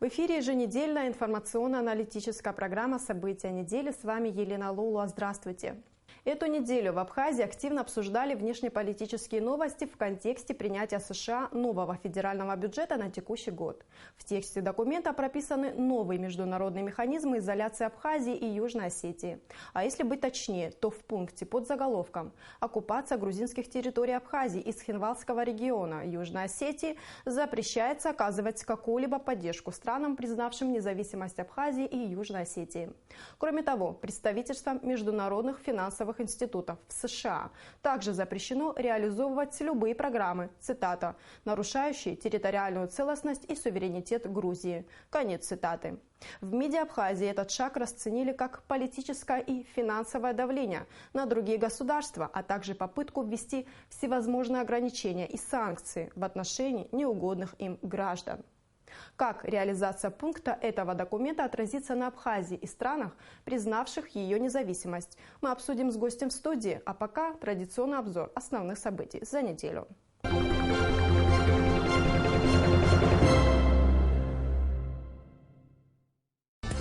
эфире еженедельная информационно-аналитическая программа «События недели». С вами Елена Лолуа. Здравствуйте. Эту неделю в Абхазии активно обсуждали внешнеполитические новости в контексте принятия США нового федерального бюджета на текущий год. В тексте документа прописаны новые международные механизмы изоляции Абхазии и Южной Осетии. А если быть точнее, то в пункте под заголовком «Оккупация грузинских территорий Абхазии из Хинвалдского региона Южной Осетии» запрещается оказывать какую-либо поддержку странам, признавшим независимость Абхазии и Южной Осетии. Кроме того, представительствам международных финансовых институтов в США также запрещено реализовывать любые программы, цитата, «нарушающие территориальную целостность и суверенитет Грузии». Конец цитаты. В МИДе Абхазии этот шаг расценили как политическое и финансовое давление на другие государства, а также попытку ввести всевозможные ограничения и санкции в отношении неугодных им граждан. Как реализация пункта этого документа отразится на Абхазии и странах, признавших ее независимость, мы обсудим с гостем в студии, а пока традиционный обзор основных событий за неделю.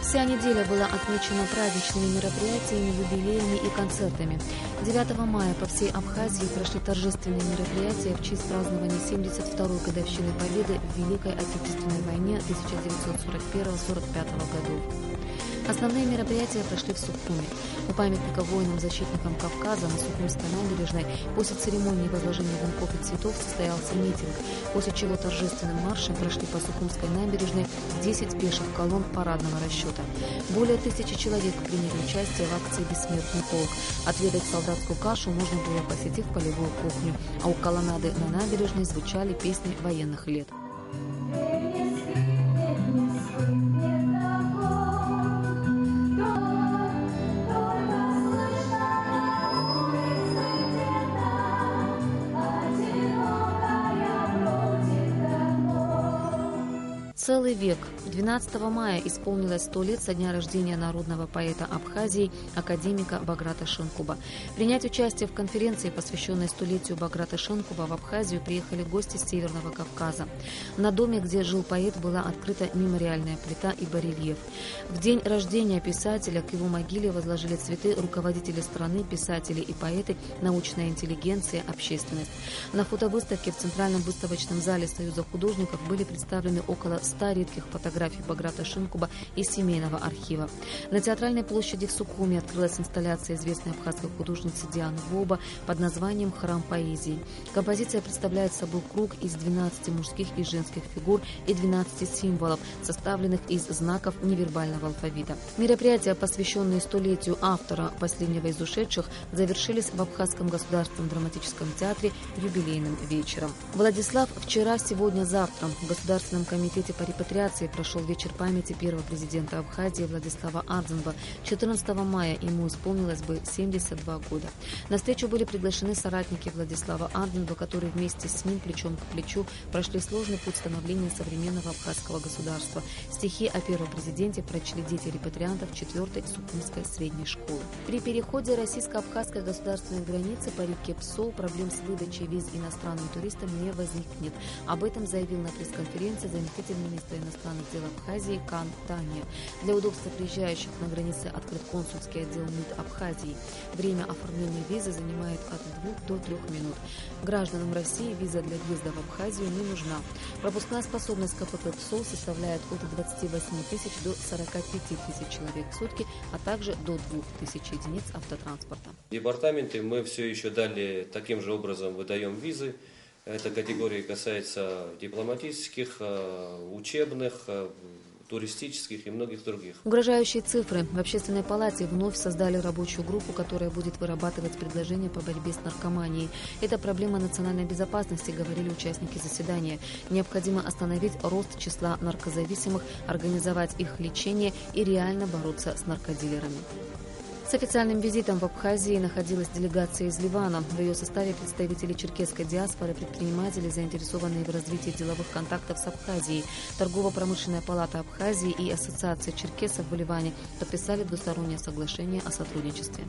Вся неделя была отмечена праздничными мероприятиями, юбилеями и концертами. 9 мая по всей Абхазии прошли торжественные мероприятия в честь празднования 72-й годовщины Победы в Великой Отечественной войне 1941-1945 годов. Основные мероприятия прошли в Сухуме. У памятника воинам-защитникам Кавказа на Сухумской набережной после церемонии возложения венков и цветов состоялся митинг, после чего торжественным маршем прошли по Сухумской набережной 10 пеших колонн парадного расчета. Более 1000 человек приняли участие в акции «Бессмертный полк». Отведать солдатскую кашу можно было, посетив полевую кухню, а у колоннады на набережной звучали песни военных лет. Целый век. 12 мая исполнилось 100 лет со дня рождения народного поэта Абхазии, академика Баграта Шенкуба. Принять участие в конференции, посвященной столетию Баграта Шенкуба, в Абхазию приехали гости с Северного Кавказа. На доме, где жил поэт, была открыта мемориальная плита и барельеф. В день рождения писателя к его могиле возложили цветы руководители страны, писатели и поэты, научная интеллигенция, общественность. На фотовыставке в Центральном выставочном зале Союза художников были представлены около 100 редких фотографий Баграта Шенкуба из семейного архива. На Театральной площади в Сухуме открылась инсталляция известной абхазской художницы Дианы Воба под названием «Храм поэзии». Композиция представляет собой круг из 12 мужских и женских фигур и 12 символов, составленных из знаков невербального алфавита. Мероприятия, посвященные столетию автора последнего из ушедших, завершились в Абхазском государственном драматическом театре юбилейным вечером. Владислав вчера, сегодня, завтра в Государственном комитете по репатриации прошел вечер памяти первого президента Абхазии Владислава Ардзинба. 14 мая ему исполнилось бы 72 года. На встречу были приглашены соратники Владислава Ардзинба, которые вместе с ним плечом к плечу прошли сложный путь становления современного абхазского государства. Стихи о первом президенте прочли дети репатриантов 4-й Сухумской средней школы. При переходе российско-абхазской государственной границы по реке Псоу проблем с выдачей виз иностранным туристам не возникнет. Об этом заявил на пресс-конференции заместитель министра иностранных дел Абхазии Кан Тания. Для удобства приезжающих на границе открыт консульский отдел МИД Абхазии. Время оформления визы занимает от 2 до 3 минут. Гражданам России виза для въезда в Абхазию не нужна. Пропускная способность КПП ПСО составляет от 28 тысяч до 45 тысяч человек в сутки, а также до 2000 единиц автотранспорта. В департаменте мы все еще далее таким же образом выдаем визы. Эта категория касается дипломатических, учебных, туристических и многих других. Угрожающие цифры. В Общественной палате вновь создали рабочую группу, которая будет вырабатывать предложения по борьбе с наркоманией. Это проблема национальной безопасности, говорили участники заседания. Необходимо остановить рост числа наркозависимых, организовать их лечение и реально бороться с наркодилерами. С официальным визитом в Абхазии находилась делегация из Ливана. В ее составе представители черкесской диаспоры, предприниматели, заинтересованные в развитии деловых контактов с Абхазией, Торгово-промышленная палата Абхазии и Ассоциация черкесов в Ливане подписали двустороннее соглашение о сотрудничестве.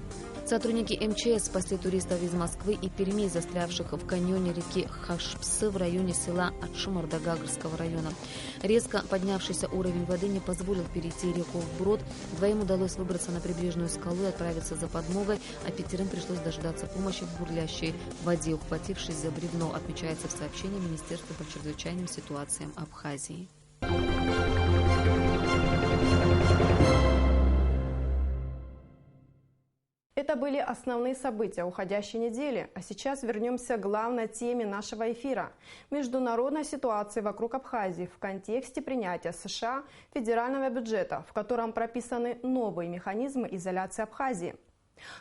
Сотрудники МЧС спасли туристов из Москвы и Перми, застрявших в каньоне реки Хашпсы в районе села Атшумарда Гагарского района. Резко поднявшийся уровень воды не позволил перейти реку вброд. Двоим удалось выбраться на прибрежную скалу и отправиться за подмогой, а 5 пришлось дождаться помощи в бурлящей воде, ухватившись за бревно, отмечается в сообщении Министерства по чрезвычайным ситуациям Абхазии. Это были основные события уходящей недели. А сейчас вернемся к главной теме нашего эфира – международной ситуации вокруг Абхазии в контексте принятия США федерального бюджета, в котором прописаны новые механизмы изоляции Абхазии.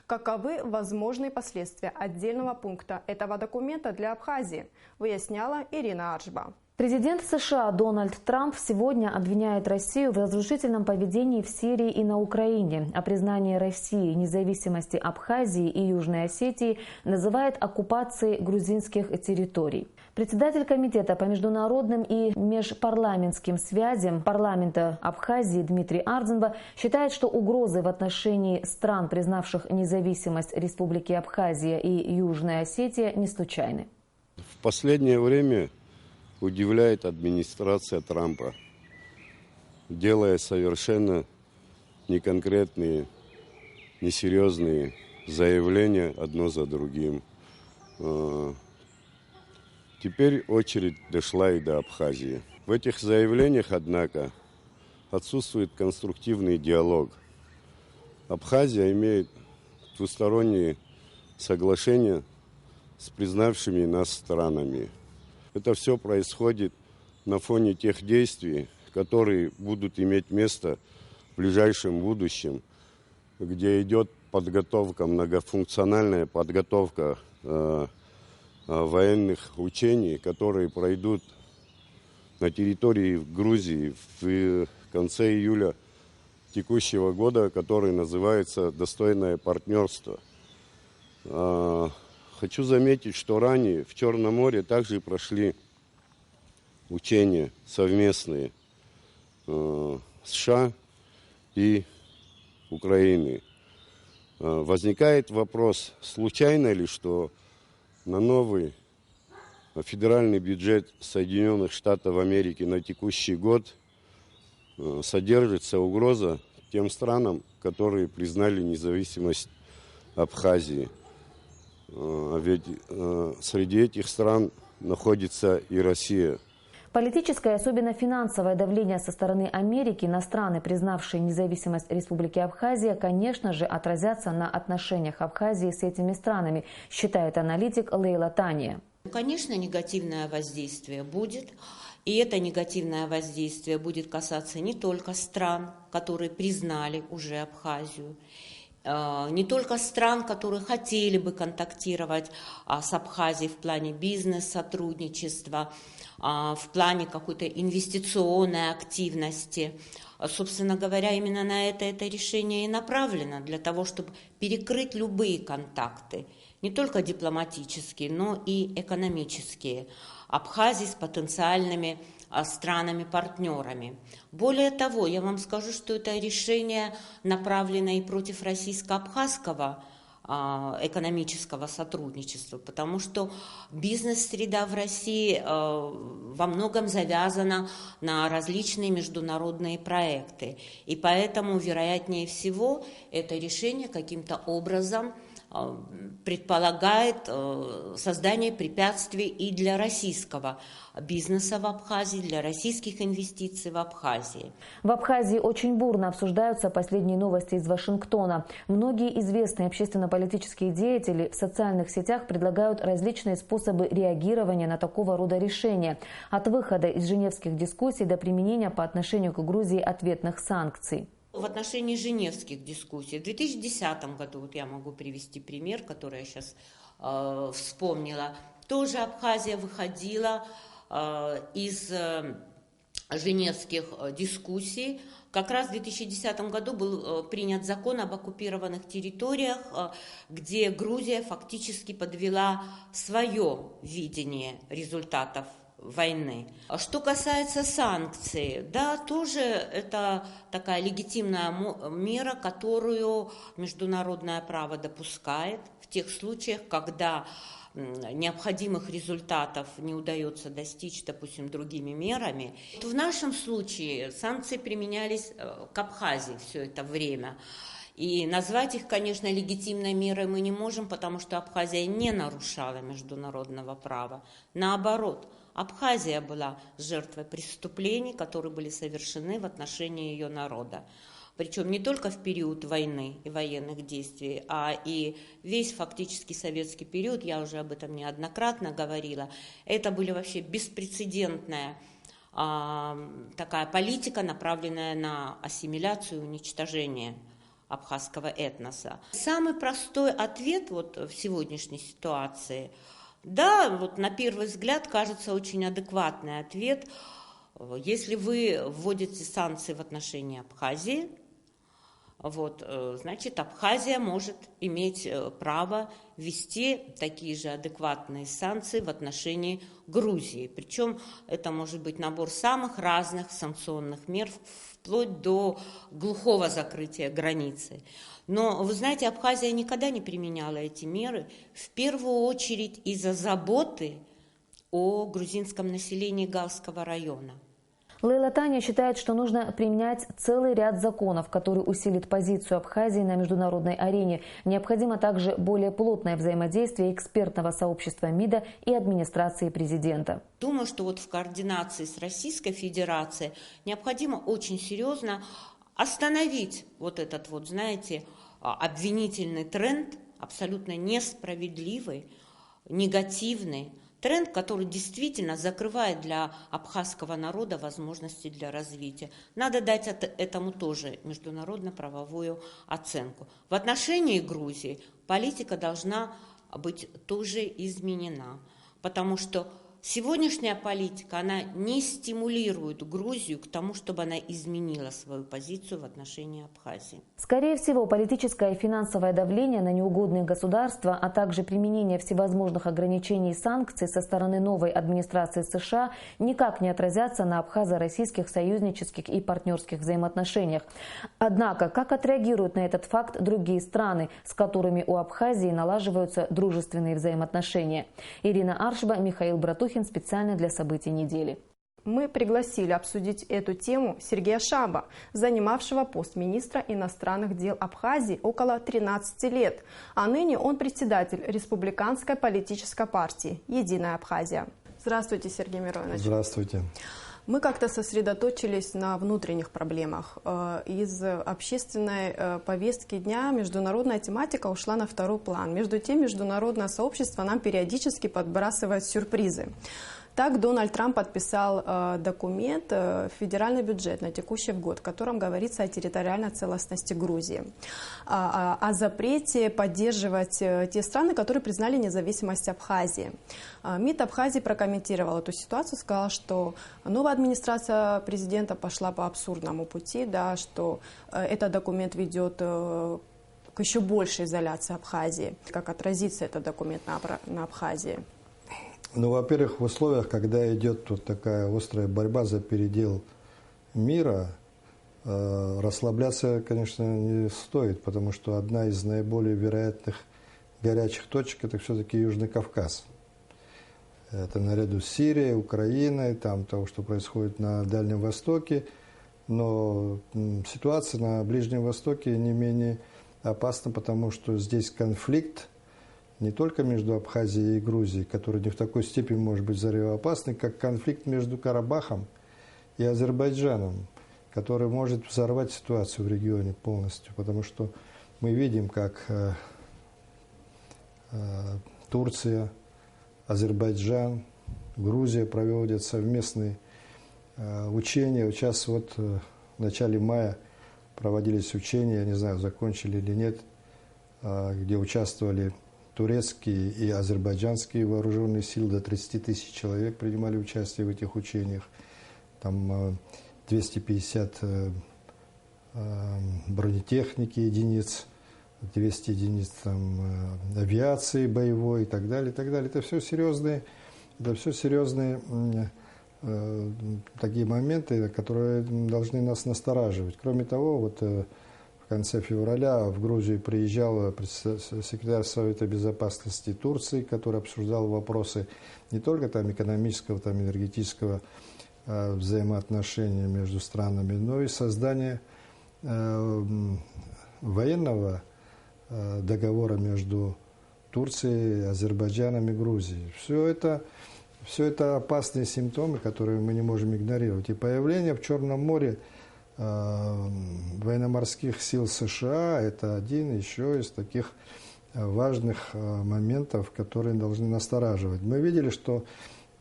Каковы возможные последствия отдельного пункта этого документа для Абхазии, выясняла Ирина Аржба. Президент США Дональд Трамп сегодня обвиняет Россию в разрушительном поведении в Сирии и на Украине, а признание России независимости Абхазии и Южной Осетии называет оккупацией грузинских территорий. Председатель Комитета по международным и межпарламентским связям парламента Абхазии Дмитрий Ардзинба считает, что угрозы в отношении стран, признавших независимость Республики Абхазия и Южная Осетия, не случайны. В последнее время удивляет администрация Трампа, делая совершенно неконкретные, несерьезные заявления одно за другим. Теперь очередь дошла и до Абхазии. В этих заявлениях, однако, отсутствует конструктивный диалог. Абхазия имеет двусторонние соглашения с признавшими нас странами. Это все происходит на фоне тех действий, которые будут иметь место в ближайшем будущем, где идет подготовка, многофункциональная подготовка военных учений, которые пройдут на территории Грузии в конце июля текущего года, который называется «Достойное партнерство». Хочу заметить, что ранее в Черном море также прошли учения совместные США и Украины. Возникает вопрос, случайно ли, что на новый федеральный бюджет Соединенных Штатов Америки на текущий год содержится угроза тем странам, которые признали независимость Абхазии. Ведь среди этих стран находится и Россия. Политическое, особенно финансовое давление со стороны Америки на страны, признавшие независимость Республики Абхазия, конечно же, отразятся на отношениях Абхазии с этими странами, считает аналитик Лейла Тания. Конечно, негативное воздействие будет. И это негативное воздействие будет касаться не только стран, которые признали уже Абхазию, не только стран, которые хотели бы контактировать с Абхазией в плане бизнес-сотрудничества, в плане какой-то инвестиционной активности. Собственно говоря, именно на это решение и направлено, для того, чтобы перекрыть любые контакты, не только дипломатические, но и экономические, Абхазии с потенциальными странами-партнерами. Более того, я вам скажу, что это решение направлено и против российско-абхазского экономического сотрудничества, потому что бизнес-среда в России во многом завязана на различные международные проекты. И поэтому, вероятнее всего, это решение каким-то образом предполагает создание препятствий и для российского бизнеса в Абхазии, для российских инвестиций в Абхазии. В Абхазии очень бурно обсуждаются последние новости из Вашингтона. Многие известные общественно-политические деятели в социальных сетях предлагают различные способы реагирования на такого рода решения. От выхода из женевских дискуссий до применения по отношению к Грузии ответных санкций. В отношении женевских дискуссий в 2010 году, вот я могу привести пример, который я сейчас вспомнила, тоже Абхазия выходила из женевских дискуссий, Как раз в 2010 году был принят закон об оккупированных территориях, где Грузия фактически подвела свое видение результатов войны. Что касается санкций, да, тоже это такая легитимная мера, которую международное право допускает в тех случаях, когда необходимых результатов не удается достичь, допустим, другими мерами. В нашем случае санкции применялись к Абхазии все это время. И назвать их, конечно, легитимной мерой мы не можем, потому что Абхазия не нарушала международного права. Наоборот, Абхазия была жертвой преступлений, которые были совершены в отношении ее народа. Причем не только в период войны и военных действий, а и весь фактически советский период, я уже об этом неоднократно говорила, это были вообще беспрецедентная такая политика, направленная на ассимиляцию и уничтожение абхазского этноса. Самый простой ответ вот в сегодняшней ситуации, да, вот на первый взгляд кажется очень адекватный ответ. Если вы вводите санкции в отношении Абхазии, значит, Абхазия может иметь право ввести такие же адекватные санкции в отношении Грузии. Причем это может быть набор самых разных санкционных мер, вплоть до глухого закрытия границы. Но, вы знаете, Абхазия никогда не применяла эти меры, в первую очередь из-за заботы о грузинском населении Галского района. Лейла Таня считает, что нужно применять целый ряд законов, которые усилят позицию Абхазии на международной арене. Необходимо также более плотное взаимодействие экспертного сообщества МИДа и администрации президента. Думаю, что вот в координации с Российской Федерацией необходимо очень серьезно остановить вот этот вот, знаете, обвинительный тренд, абсолютно несправедливый, негативный, тренд, который действительно закрывает для абхазского народа возможности для развития. Надо дать этому тоже международно-правовую оценку. В отношении Грузии политика должна быть тоже изменена, потому что сегодняшняя политика, она не стимулирует Грузию к тому, чтобы она изменила свою позицию в отношении Абхазии. Скорее всего, политическое и финансовое давление на неугодные государства, а также применение всевозможных ограничений и санкций со стороны новой администрации США никак не отразятся на абхазо-российских союзнических и партнерских взаимоотношениях. Однако, как отреагируют на этот факт другие страны, с которыми у Абхазии налаживаются дружественные взаимоотношения? Ирина Аршба, Михаил Братухин, специально для событий недели. Мы пригласили обсудить эту тему Сергея Шаба, занимавшего пост министра иностранных дел Абхазии около 13 лет, а ныне он председатель республиканской политической партии «Единая Абхазия». Здравствуйте, Сергей Миронович. Здравствуйте. Мы как-то сосредоточились на внутренних проблемах. Из общественной повестки дня международная тематика ушла на второй план. Между тем, международное сообщество нам периодически подбрасывает сюрпризы. Так, Дональд Трамп подписал документ, федеральный бюджет на текущий год, в котором говорится о территориальной целостности Грузии, о запрете поддерживать те страны, которые признали независимость Абхазии. МИД Абхазии прокомментировал эту ситуацию, сказал, что новая администрация президента пошла по абсурдному пути, да, что этот документ ведет к еще большей изоляции Абхазии. Как отразится этот документ на Абхазии? Ну, во-первых, в условиях, когда идет вот такая острая борьба за передел мира, расслабляться, конечно, не стоит, потому что одна из наиболее вероятных горячих точек – это все-таки Южный Кавказ. Это наряду с Сирией, Украиной, там того, что происходит на Дальнем Востоке. Но ситуация на Ближнем Востоке не менее опасна, потому что здесь конфликт не только между Абхазией и Грузией, который не в такой степени может быть взрывоопасный, как конфликт между Карабахом и Азербайджаном, который может взорвать ситуацию в регионе полностью, потому что мы видим, как Турция, Азербайджан, Грузия проводят совместные учения. Вот сейчас вот в начале мая проводились учения, я не знаю, закончили или нет, где участвовали турецкие и азербайджанские вооруженные силы, до 30 тысяч человек принимали участие в этих учениях. Там 250 бронетехники единиц, 200 единиц там, авиации боевой и так далее, и так далее. Это все серьезные такие моменты, которые должны нас настораживать. Кроме того, вот в конце февраля в Грузию приезжал секретарь Совета Безопасности Турции, который обсуждал вопросы не только там экономического, там энергетического взаимоотношения между странами, но и создание военного договора между Турцией, Азербайджаном и Грузией. Все это опасные симптомы, которые мы не можем игнорировать. И появление в Черном море военно-морских сил США – это один еще из таких важных моментов, которые должны настораживать. Мы видели, что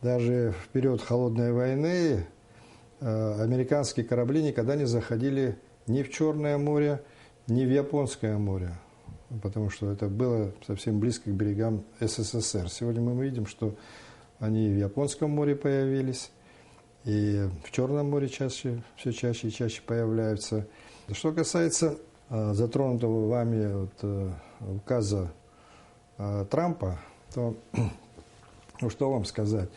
даже в период Холодной войны американские корабли никогда не заходили ни в Черное море, ни в Японское море, потому что это было совсем близко к берегам СССР. Сегодня мы видим, что они и в Японском море появились, и в Черном море все чаще и чаще появляются. Что касается затронутого вами указа Трампа, то что вам сказать?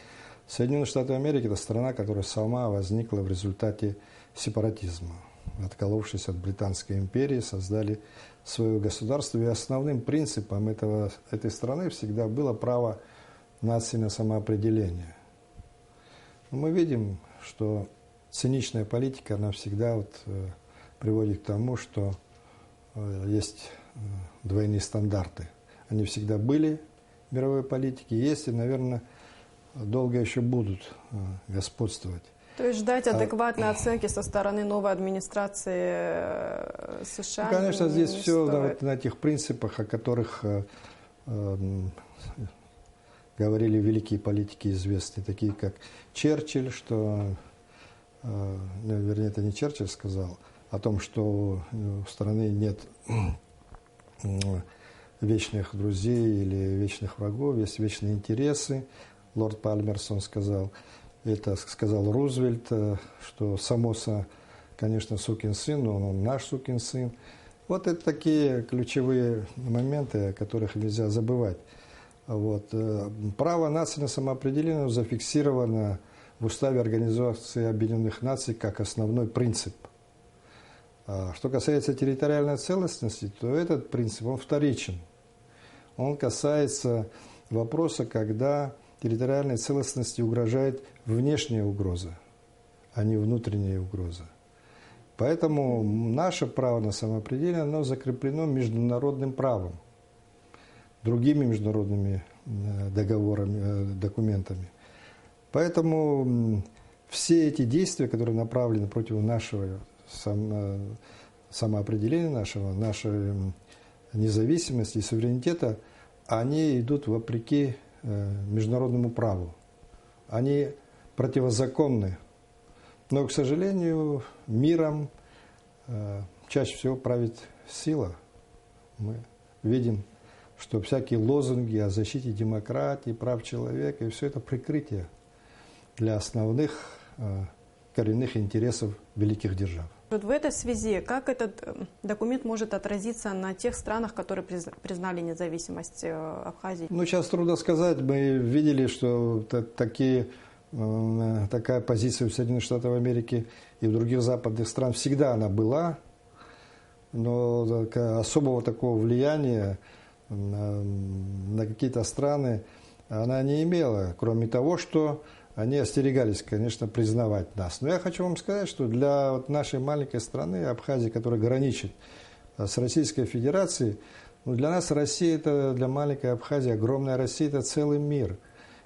Соединенные Штаты Америки – это страна, которая сама возникла в результате сепаратизма. Отколовшись от Британской империи, создали свое государство. И основным принципом этой страны всегда было право нации на самоопределение. Но мы видим, что циничная политика, она всегда приводит к тому, что есть двойные стандарты. Они всегда были в мировой политике, есть и, наверное, долго еще будут господствовать. То есть ждать адекватной оценки со стороны новой администрации США? Ну, конечно, здесь все стоит. на этих принципах, о которых говорили великие политики известные, такие как Черчилль, что, вернее, это не Черчилль сказал, о том, что у страны нет вечных друзей или вечных врагов, есть вечные интересы. Лорд Пальмерсон сказал, это сказал Рузвельт, что Самоса, конечно, сукин сын, но он наш сукин сын. Вот это такие ключевые моменты, о которых нельзя забывать. Вот. Право нации на самоопределение зафиксировано в Уставе Организации Объединенных Наций как основной принцип. Что касается территориальной целостности, то этот принцип, он вторичен. Он касается вопроса, когда территориальной целостности угрожает внешняя угроза, а не внутренняя угроза. Поэтому наше право на самоопределение, оно закреплено международным правом, другими международными договорами, документами. Поэтому все эти действия, которые направлены против нашего самоопределения, нашей независимости и суверенитета, они идут вопреки международному праву. Они противозаконны. Но, к сожалению, миром чаще всего правит сила. Мы видим, что всякие лозунги о защите демократии, прав человека, и все это прикрытие для основных коренных интересов великих держав. Вот в этой связи, как этот документ может отразиться на тех странах, которые признали независимость Абхазии? Ну, сейчас трудно сказать. Мы видели, что такая позиция у Соединенных Штатов Америки и в других западных стран всегда она была, но особого такого влияния на какие-то страны она не имела, кроме того, что они остерегались, конечно, признавать нас. Но я хочу вам сказать, что для нашей маленькой страны, Абхазии, которая граничит с Российской Федерацией, для нас Россия, это для маленькой Абхазии, огромная Россия, это целый мир.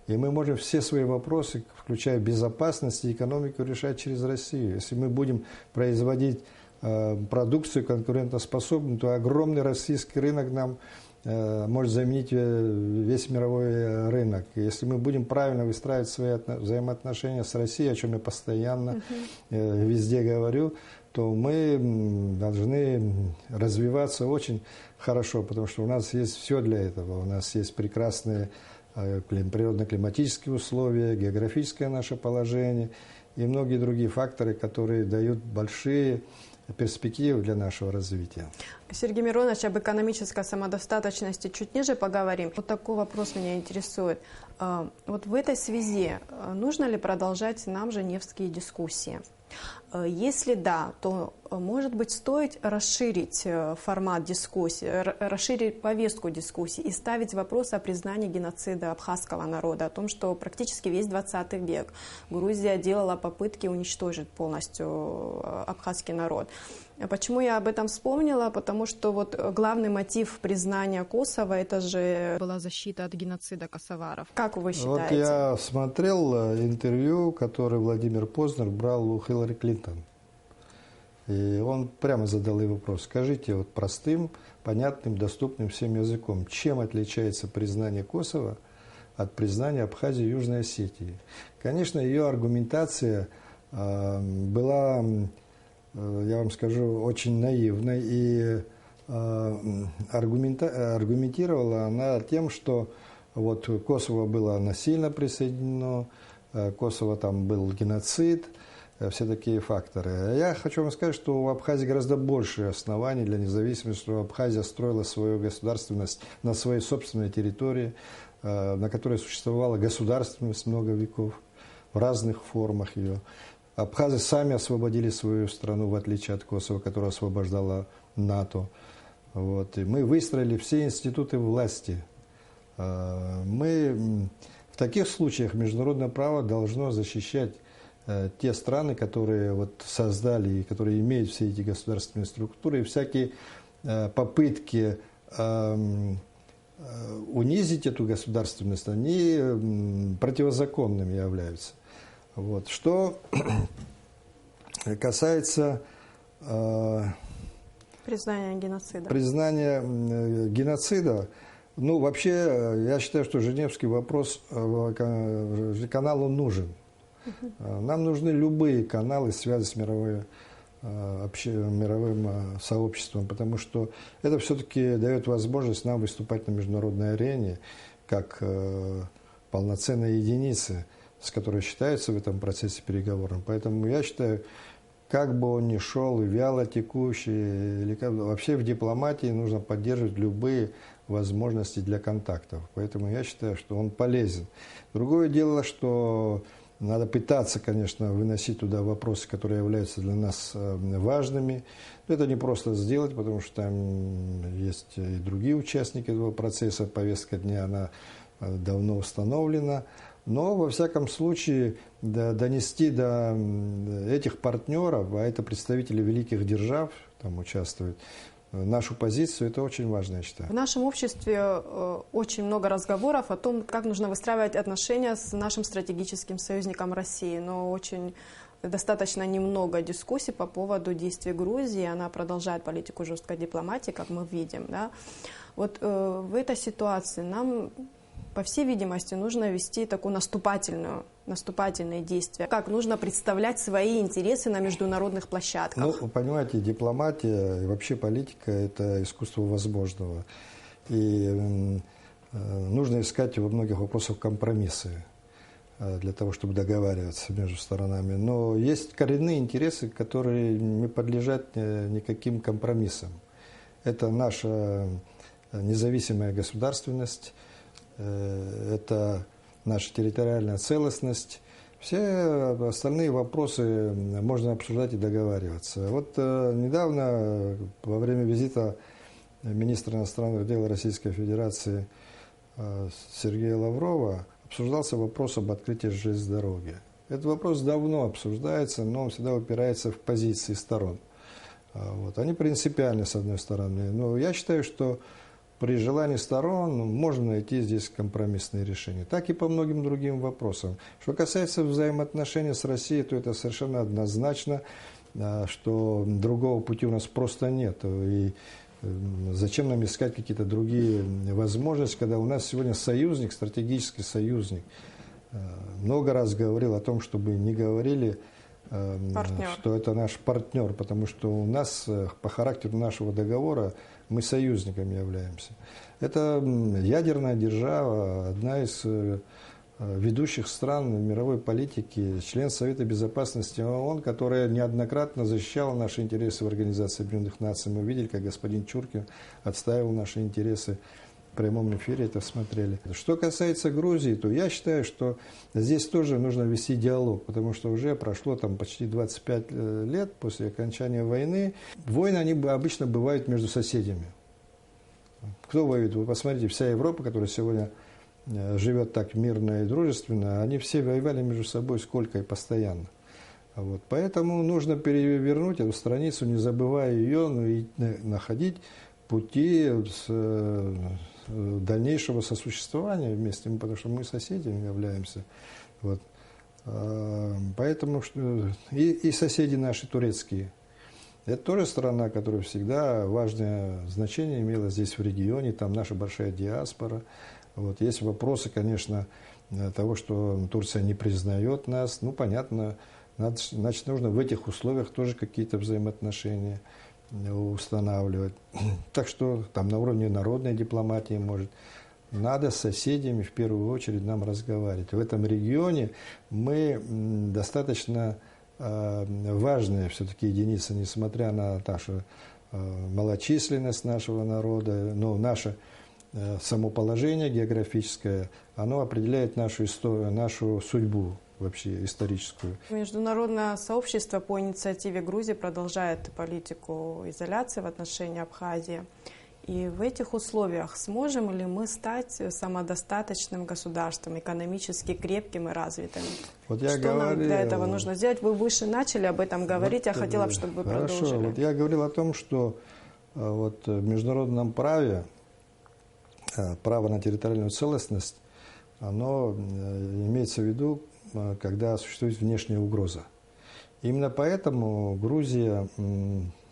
И мы можем все свои вопросы, включая безопасность и экономику, решать через Россию. Если мы будем производить продукцию конкурентоспособную, то огромный российский рынок нам может заменить весь мировой рынок. Если мы будем правильно выстраивать свои взаимоотношения с Россией, о чем я постоянно везде говорю, то мы должны развиваться очень хорошо, потому что у нас есть все для этого. У нас есть прекрасные природно-климатические условия, географическое наше положение и многие другие факторы, которые дают большие перспективы для нашего развития. Сергей Миронович, об экономической самодостаточности чуть ниже поговорим. Вот такой вопрос меня интересует. Вот в этой связи нужно ли продолжать нам женевские дискуссии? Если да, то, может быть, стоит расширить формат дискуссии, расширить повестку дискуссий и ставить вопрос о признании геноцида абхазского народа, о том, что практически весь 20 век Грузия делала попытки уничтожить полностью абхазский народ. Почему я об этом вспомнила? Потому что вот главный мотив признания Косово, это же была защита от геноцида косоваров. Как вы считаете? Вот я смотрел интервью, которое Владимир Познер брал у Хиллари Клинтон. И он прямо задал ей вопрос. Скажите вот простым, понятным, доступным всем языком, чем отличается признание Косово от признания Абхазии и Южной Осетии? Конечно, ее аргументация была, я вам скажу, очень наивной, и аргументировала она тем, что вот Косово было насильно присоединено, Косово там был геноцид, все такие факторы. Я хочу вам сказать, что у Абхазии гораздо больше оснований для независимости, что Абхазия строила свою государственность на своей собственной территории, на которой существовала государственность много веков, в разных формах ее. Абхазы сами освободили свою страну, в отличие от Косово, которую освобождала НАТО. Вот. И мы выстроили все институты власти. Мы в таких случаях международное право должно защищать те страны, которые вот создали и которые имеют все эти государственные структуры, и всякие попытки унизить эту государственность, они противозаконными являются. Вот. Что касается признания геноцида. Ну, вообще, я считаю, что женевский вопрос, канал он нужен. Нам нужны любые каналы, связи с мировым сообществом, потому что это все-таки дает возможность нам выступать на международной арене как полноценной единицы, с которой считаются в этом процессе переговоров. Поэтому я считаю, как бы он ни шел, и вяло текущий, или вообще в дипломатии нужно поддерживать любые возможности для контактов. Поэтому я считаю, что он полезен. Другое дело, что надо пытаться, конечно, выносить туда вопросы, которые являются для нас важными. Но это не просто сделать, потому что там есть и другие участники этого процесса. Повестка дня, она давно установлена. Но, во всяком случае, донести до этих партнеров, а это представители великих держав, там участвуют, нашу позицию, это очень важно, я считаю. В нашем обществе очень много разговоров о том, как нужно выстраивать отношения с нашим стратегическим союзником России, но достаточно немного дискуссий по поводу действий Грузии. Она продолжает политику жесткой дипломатии, как мы видим. Да? Вот в этой ситуации нам, по всей видимости, нужно вести такую наступательные действия. Как нужно представлять свои интересы на международных площадках? Ну, понимаете, дипломатия и вообще политика – это искусство возможного. И нужно искать во многих вопросах компромиссы для того, чтобы договариваться между сторонами. Но есть коренные интересы, которые не подлежат никаким компромиссам. Это наша независимая государственность, это наша территориальная целостность. Все остальные вопросы можно обсуждать и договариваться. Вот недавно, во время визита министра иностранных дел Российской Федерации Сергея Лаврова, обсуждался вопрос об открытии железной дороги. Этот вопрос давно обсуждается, но он всегда упирается в позиции сторон. Вот. Они принципиальны, с одной стороны. Но я считаю, что при желании сторон можно найти здесь компромиссные решения. Так и по многим другим вопросам. Что касается взаимоотношений с Россией, то это совершенно однозначно, что другого пути у нас просто нет. И зачем нам искать какие-то другие возможности, когда у нас сегодня союзник, стратегический союзник. Много раз говорил о том, чтобы не говорили, что это наш партнер, потому что у нас по характеру нашего договора мы союзниками являемся. Это ядерная держава, одна из ведущих стран в мировой политике, член Совета Безопасности ООН, которая неоднократно защищала наши интересы в Организации Объединенных Наций. Мы видели, как господин Чуркин отстаивал наши интересы. В прямом эфире это смотрели. Что касается Грузии, то я считаю, что здесь тоже нужно вести диалог, потому что уже прошло там почти 25 лет после окончания войны. Войны, они обычно бывают между соседями. Кто воюет? Вы посмотрите, вся Европа, которая сегодня живет так мирно и дружественно, они все воевали между собой сколько и постоянно. Вот. Поэтому нужно перевернуть эту страницу, не забывая ее, но и находить пути дальнейшего сосуществования вместе, потому что мы соседями являемся. Вот. Поэтому и соседи наши турецкие. Это тоже страна, которая всегда важное значение имела здесь в регионе, там наша большая диаспора. Вот. Есть вопросы, конечно, того, что Турция не признает нас. Ну, понятно, значит, нужно в этих условиях тоже какие-то взаимоотношения устанавливать. Так что там на уровне народной дипломатии, может, надо с соседями в первую очередь нам разговаривать. В этом регионе мы достаточно важная все-таки единица, несмотря на нашу малочисленность нашего народа, но наше само положение географическое, оно определяет нашу историю, нашу судьбу вообще историческую. Международное сообщество по инициативе Грузии продолжает политику изоляции в отношении Абхазии. И в этих условиях сможем ли мы стать самодостаточным государством, экономически крепким и развитым? Вот я Что нам для этого нужно сделать? Вы выше начали об этом говорить, я хотела, чтобы вы продолжили. Хорошо, вот я говорил о том, что вот в международном праве право на территориальную целостность, оно имеется в виду, когда существует внешняя угроза. Именно поэтому Грузия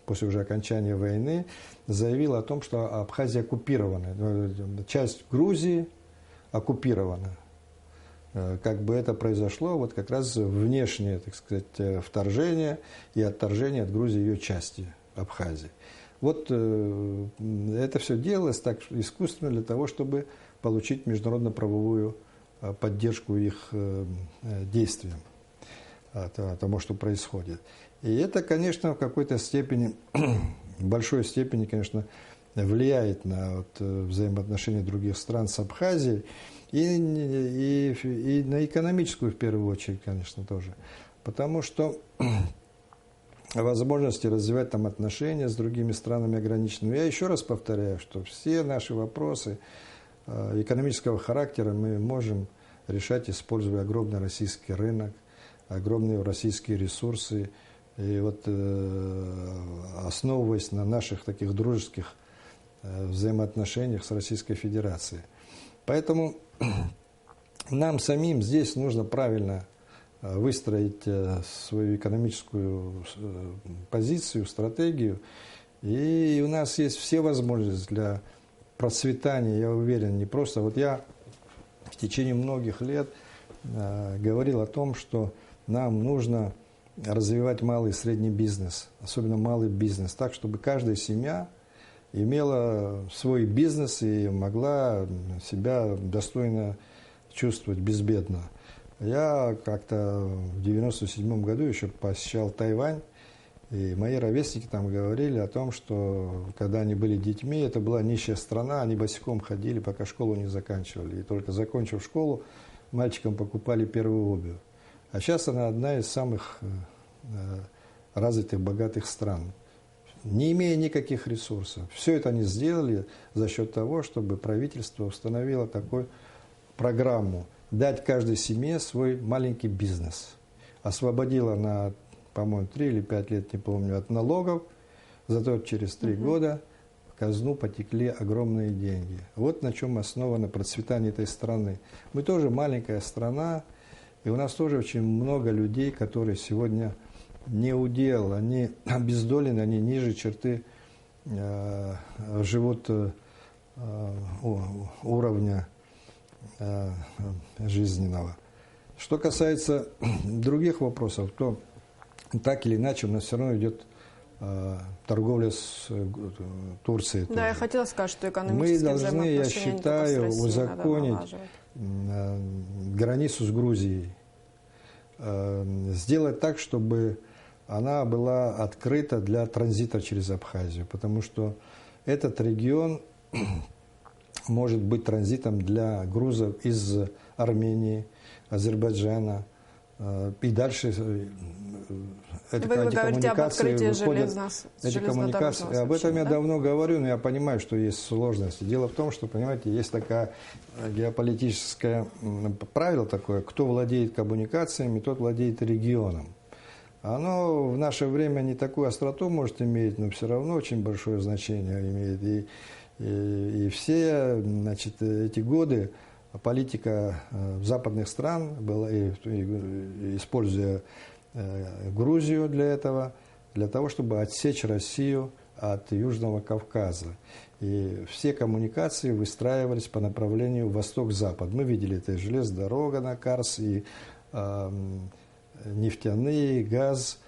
после уже окончания войны заявила о том, что Абхазия оккупирована. Часть Грузии оккупирована. Как бы это произошло, вот как раз внешнее, так сказать, вторжение и отторжение от Грузии ее части, Абхазии. Вот это все делалось так искусственно для того, чтобы получить международно-правовую поддержку их действиям, тому, что происходит. И это, конечно, в какой-то степени, в большой степени, конечно, влияет на взаимоотношения других стран с Абхазией и на экономическую, в первую очередь, конечно, тоже. Потому что возможности развивать там отношения с другими странами ограничены. Но я еще раз повторяю, что все наши вопросы экономического характера мы можем решать, используя огромный российский рынок, огромные российские ресурсы. И вот основываясь на наших таких дружеских взаимоотношениях с Российской Федерацией. Поэтому нам самим здесь нужно правильно выстроить свою экономическую позицию, стратегию. И у нас есть все возможности для процветания, я уверен, не просто. Вот я в течение многих лет говорил о том, что нам нужно развивать малый и средний бизнес, особенно малый бизнес, так, чтобы каждая семья имела свой бизнес и могла себя достойно чувствовать, безбедно. Я как-то в 1997 году еще посещал Тайвань, и мои ровесники там говорили о том, что когда они были детьми, это была нищая страна, они босиком ходили, пока школу не заканчивали. И только закончив школу, мальчикам покупали первую обувь. А сейчас она одна из самых развитых, богатых стран, не имея никаких ресурсов. Все это они сделали за счет того, чтобы правительство установило такую программу, дать каждой семье свой маленький бизнес. Освободило на, по-моему, 3 или 5 лет, не помню, от налогов, зато через 3 года в казну потекли огромные деньги. Вот на чем основано процветание этой страны. Мы тоже маленькая страна, и у нас тоже очень много людей, которые сегодня не удел, они обездолены, они ниже черты живут уровня жизненного. Что касается других вопросов, то так или иначе у нас все равно идет торговля с Турцией. Да, тоже. я хотела сказать, что экономические мы должны, я взаимоотношения считаю, узаконить границу с Грузией, сделать так, чтобы она была открыта для транзита через Абхазию, потому что этот регион может быть транзитом для грузов из Армении, Азербайджана, и дальше эти коммуникации выходят. Эти коммуникации, об этом я давно говорю, но я понимаю, что есть сложности. Дело в том, что, понимаете, есть такая геополитическое правило такое: кто владеет коммуникациями, тот владеет регионом. Оно в наше время не такую остроту может иметь, но все равно очень большое значение имеет. И все, значит, эти годы политика западных стран была, используя Грузию для того, чтобы отсечь Россию от Южного Кавказа. И все коммуникации выстраивались по направлению восток-запад. Мы видели это и железная дорога на Карс, и нефтяные, газ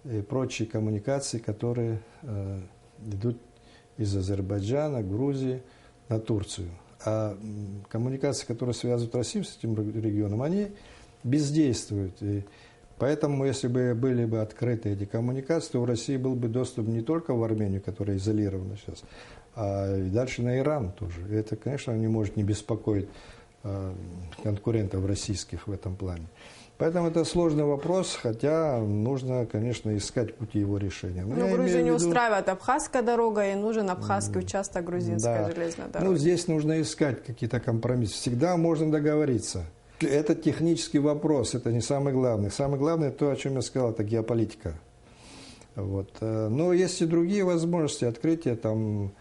и прочие коммуникации, которые идут из Азербайджана, Грузии на Турцию. А коммуникации, которые связывают Россию с этим регионом, они бездействуют. И поэтому, если бы были бы открыты эти коммуникации, то в России был бы доступ не только в Армению, которая изолирована сейчас, а и дальше на Иран тоже. И это, конечно, не может не беспокоить конкурентов российских в этом плане. Поэтому это сложный вопрос, хотя нужно, конечно, искать пути его решения. Но Грузию не устраивает Абхазская дорога, и нужен абхазский участок грузинской железной дороги. Ну, здесь нужно искать какие-то компромиссы. Всегда можно договориться. Это технический вопрос, это не самый главный. Самое главное, то, о чем я сказал, это геополитика. Вот. Но есть и другие возможности открытия там,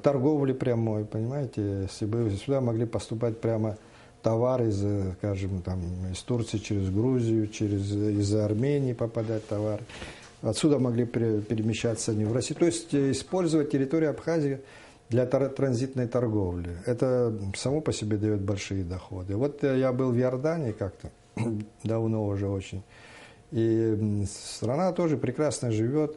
торговли прямой, понимаете. Если бы сюда могли поступать прямо товары, скажем, там, из Турции через Грузию, из Армении попадать товары. Отсюда могли перемещаться они в Россию. То есть использовать территорию Абхазии для транзитной торговли. Это само по себе дает большие доходы. Вот я был в Иордании как-то, давно уже очень. И страна тоже прекрасно живет.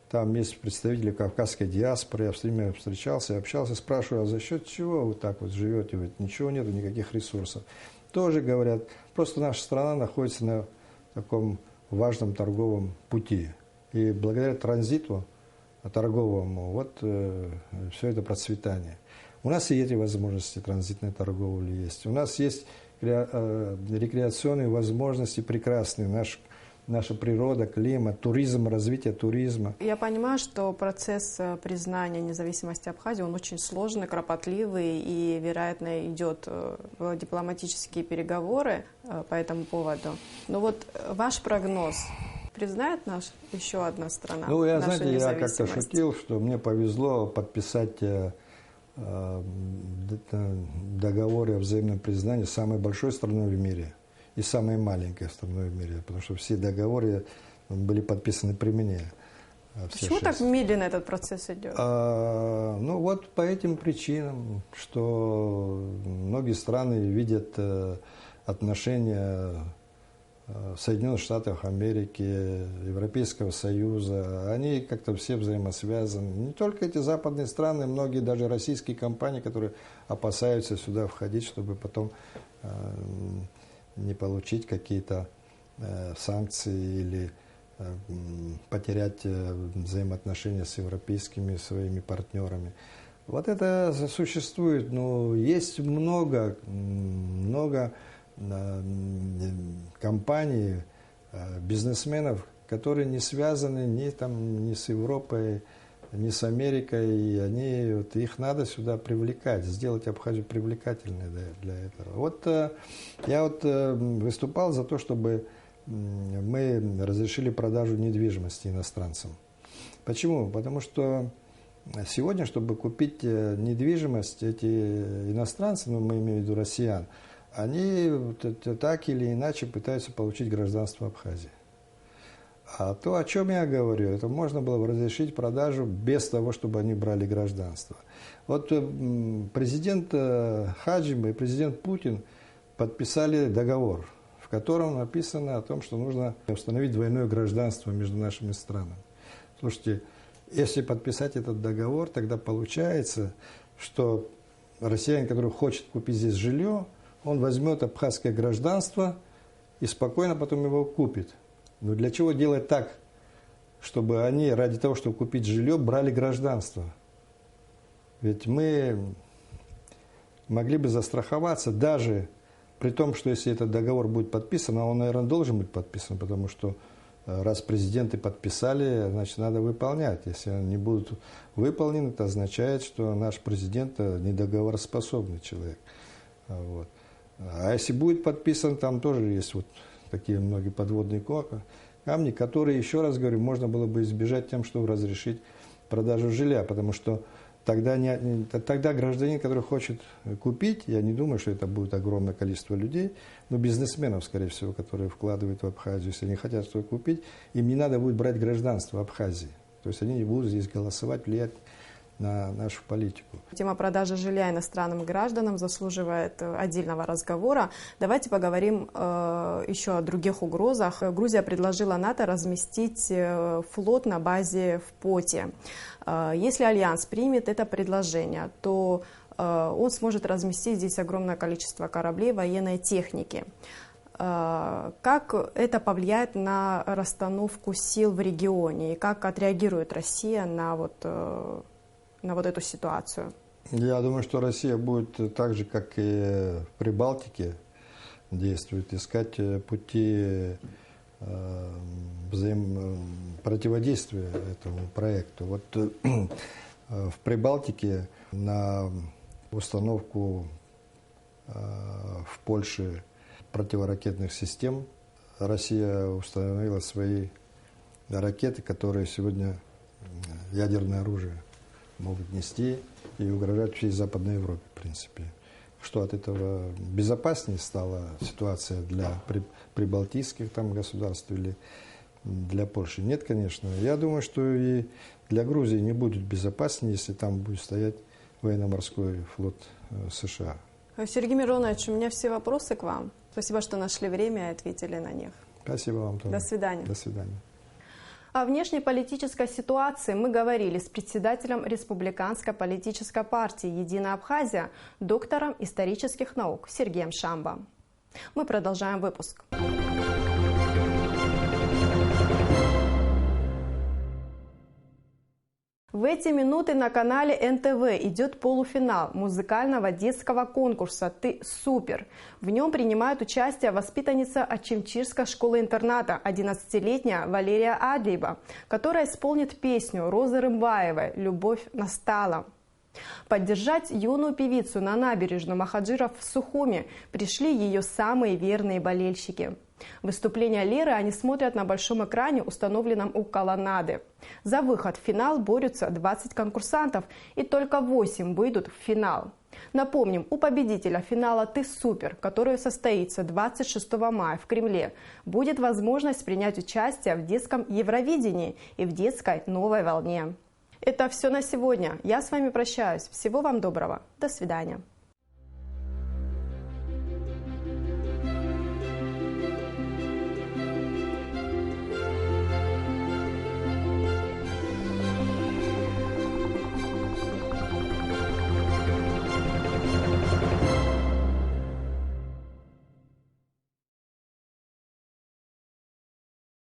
Там есть представители кавказской диаспоры, я с ними встречался, общался, спрашиваю, а за счет чего вы так вот живете? Ведь ничего нет, никаких ресурсов. Тоже говорят, просто наша страна находится на таком важном торговом пути. И благодаря транзиту торговому, вот все это процветание. У нас и эти возможности транзитной торговли есть. У нас есть рекреационные возможности прекрасные. Наша природа, климат, туризм, развитие туризма. Я понимаю, что процесс признания независимости Абхазии, он очень сложный, кропотливый и, вероятно, идет в дипломатические переговоры по этому поводу. Но вот ваш прогноз, признает еще одна страна нашу независимость? Ну, я как-то шутил, что мне повезло подписать договор о взаимном признании с самой большой страной в мире и самой маленькой страной в мире, потому что все договоры были подписаны при мне. Почему так медленно этот процесс идет? Ну вот по этим причинам, что многие страны видят отношения Соединенных Штатов Америки, Европейского Союза, они как-то все взаимосвязаны. Не только эти западные страны, многие даже российские компании, которые опасаются сюда входить, чтобы потом не получить какие-то санкции или потерять взаимоотношения с европейскими своими партнерами. Вот это существует, но есть много компаний, бизнесменов, которые не связаны ни с Европой, ни с Америкой, и их надо сюда привлекать, сделать Абхазию привлекательной для этого. Вот я выступал за то, чтобы мы разрешили продажу недвижимости иностранцам. Почему? Потому что сегодня, чтобы купить недвижимость, эти иностранцы, мы имеем в виду россиян, они так или иначе пытаются получить гражданство Абхазии. А то, о чем я говорю, это можно было бы разрешить продажу без того, чтобы они брали гражданство. Вот президент Хаджим и президент Путин подписали договор, в котором написано о том, что нужно установить двойное гражданство между нашими странами. Слушайте, если подписать этот договор, тогда получается, что россиянин, который хочет купить здесь жилье, он возьмет абхазское гражданство и спокойно потом его купит. Но для чего делать так, чтобы они ради того, чтобы купить жилье, брали гражданство? Ведь мы могли бы застраховаться даже при том, что если этот договор будет подписан, а он, наверное, должен быть подписан, потому что раз президенты подписали, значит, надо выполнять. Если они не будут выполнены, это означает, что наш президент недоговороспособный человек. Вот. А если будет подписан, там тоже есть вот такие многие подводные камни, которые, еще раз говорю, можно было бы избежать тем, чтобы разрешить продажу жилья, потому что тогда гражданин, который хочет купить, я не думаю, что это будет огромное количество людей, но бизнесменов, скорее всего, которые вкладывают в Абхазию, если они хотят что-то купить, им не надо будет брать гражданство Абхазии. То есть они не будут здесь голосовать, влиять на нашу политику. Тема продажи жилья иностранным гражданам заслуживает отдельного разговора. Давайте поговорим еще о других угрозах. Грузия предложила НАТО разместить флот на базе в Поте. Если Альянс примет это предложение, то он сможет разместить здесь огромное количество кораблей военной техники. Как это повлияет на расстановку сил в регионе и как отреагирует Россия на вот эту ситуацию? Я думаю, что Россия будет так же, как и в Прибалтике действует, искать пути противодействия этому проекту. Вот в Прибалтике на установку в Польше противоракетных систем Россия установила свои ракеты, которые сегодня ядерное оружие могут нести и угрожать всей Западной Европе, в принципе. Что от этого безопаснее стала ситуация для прибалтийских там государств или для Польши? Нет, конечно. Я думаю, что и для Грузии не будет безопаснее, если там будет стоять военно-морской флот США. Сергей Миронович, у меня все вопросы к вам. Спасибо, что нашли время и ответили на них. Спасибо вам тоже. До свидания. До свидания. О внешнеполитической ситуации мы говорили с председателем Республиканской политической партии «Единая Абхазия», доктором исторических наук Сергеем Шамбо. Мы продолжаем выпуск. В эти минуты на канале НТВ идет полуфинал музыкального детского конкурса «Ты супер». В нем принимает участие воспитанница Ачимчирской школы-интерната, 11-летняя Валерия Адлиева, которая исполнит песню Розы Рымбаевой «Любовь настала». Поддержать юную певицу на набережную Махаджиров в Сухуми пришли ее самые верные болельщики. Выступление Леры они смотрят на большом экране, установленном у колоннады. За выход в финал борются 20 конкурсантов, и только 8 выйдут в финал. Напомним, у победителя финала «Ты супер», который состоится 26 мая в Кремле, будет возможность принять участие в детском Евровидении и в детской «Новой волне». Это все на сегодня. Я с вами прощаюсь. Всего вам доброго. До свидания.